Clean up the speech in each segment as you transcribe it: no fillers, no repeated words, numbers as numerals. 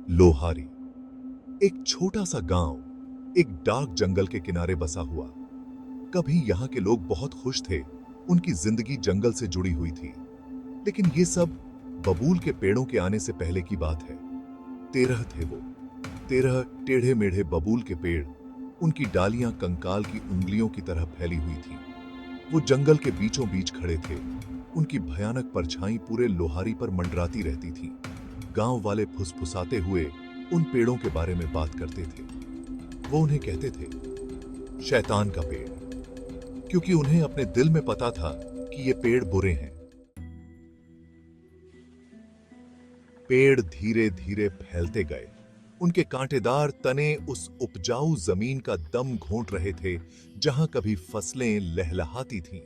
लोहारी एक छोटा सा गांव एक डार्क जंगल के किनारे बसा हुआ। कभी यहाँ के लोग बहुत खुश थे, उनकी जिंदगी जंगल से जुड़ी हुई थी। लेकिन ये सब बबूल के पेड़ों के आने से पहले की बात है। 13 थे वो, 13 टेढ़े मेढ़े बबूल के पेड़। उनकी डालियां कंकाल की उंगलियों की तरह फैली हुई थी। वो जंगल के बीचों बीच खड़े थे। उनकी भयानक परछाई पूरे लोहारी पर मंडराती रहती थी। गांव वाले फुसफुसाते हुए उन पेड़ों के बारे में बात करते थे। वो उन्हें कहते थे शैतान का पेड़, क्योंकि उन्हें अपने दिल में पता था कि ये पेड़ बुरे हैं। पेड़ धीरे धीरे फैलते गए। उनके कांटेदार तने उस उपजाऊ जमीन का दम घोंट रहे थे। जहां कभी फसलें लहलहाती थीं,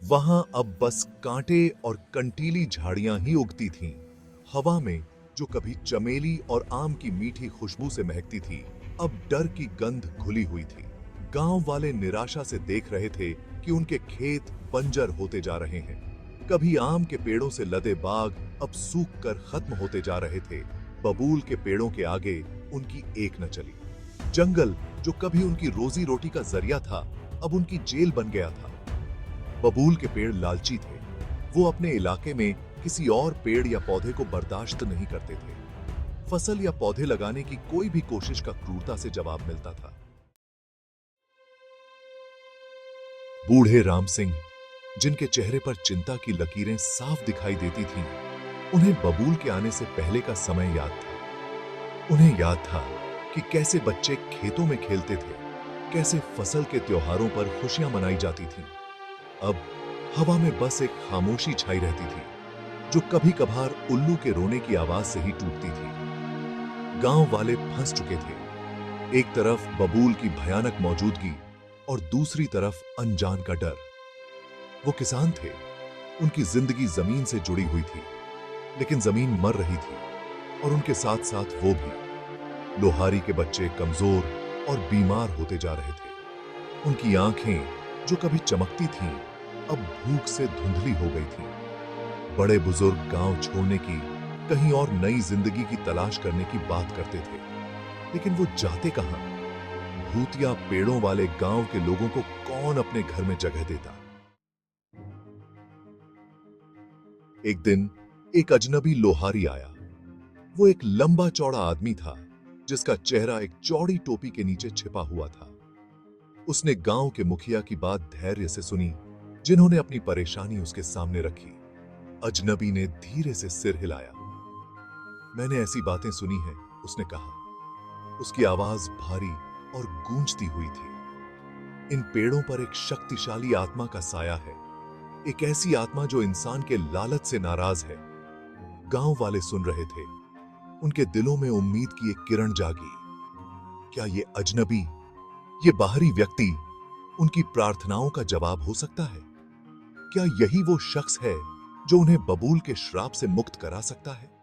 वहां अब बस कांटे और कंटीली झाड़ियां ही उगती थीं। हवा में जो कभी चमेली और आम की मीठी खुशबू से महकती थी, अब डर की गंध घुली हुई थी। गांव वाले निराशा से देख रहे थे कि उनके खेत बंजर होते जा रहे हैं। कभी आम के पेड़ों से लदे बाग अब सूख कर खत्म होते जा रहे थे। बबूल के पेड़ों के आगे उनकी एक न चली। जंगल जो कभी उनकी रोजी रोटी का जरिया था, अब उनकी जेल बन गया था। बबूल के पेड़ लालची थे। वो अपने इलाके में किसी और पेड़ या पौधे को बर्दाश्त नहीं करते थे। फसल या पौधे लगाने की कोई भी कोशिश का क्रूरता से जवाब मिलता था। बूढ़े राम सिंह, जिनके चेहरे पर चिंता की लकीरें साफ दिखाई देती थीं, उन्हें बबूल के आने से पहले का समय याद था। उन्हें याद था कि कैसे बच्चे खेतों में खेलते थे, कैसे फसल के त्योहारों पर खुशियां मनाई जाती थीं। अब हवा में बस एक खामोशी छाई रहती थी, जो कभी कभार उल्लू के रोने की आवाज से ही टूटती थी। गांव वाले फंस चुके थे। एक तरफ बबूल की भयानक मौजूदगी और दूसरी तरफ अनजान का डर। वो किसान थे, उनकी जिंदगी जमीन से जुड़ी हुई थी, लेकिन जमीन मर रही थी और उनके साथ साथ वो भी। लोहारी के बच्चे कमजोर और बीमार होते जा रहे थे। उनकी आंखें जो कभी चमकती थीं, अब भूख से धुंधली हो गई थीं। बड़े बुजुर्ग गांव छोड़ने की, कहीं और नई जिंदगी की तलाश करने की बात करते थे, लेकिन वो जाते कहां? भूतिया पेड़ों वाले गांव के लोगों को कौन अपने घर में जगह देता? एक दिन एक अजनबी लोहारी आया। वो एक लंबा चौड़ा आदमी था, जिसका चेहरा एक चौड़ी टोपी के नीचे छिपा हुआ था। उसने गांव के मुखिया की बात धैर्य से सुनी, जिन्होंने अपनी परेशानी उसके सामने रखी। अजनबी ने धीरे से सिर हिलाया। मैंने ऐसी बातें सुनी हैं, उसने कहा। उसकी आवाज भारी और गूंजती हुई थी। इन पेड़ों पर एक शक्तिशाली आत्मा का साया है, एक ऐसी आत्मा जो इंसान के लालच से नाराज है। गांव वाले सुन रहे थे। उनके दिलों में उम्मीद की एक किरण जागी। क्या ये अजनबी, ये बाहरी व्यक्ति, उनकी प्रार्थनाओं का जवाब हो सकता है? क्या यही वो शख्स है जो उन्हें बबूल के श्राप से मुक्त करा सकता है?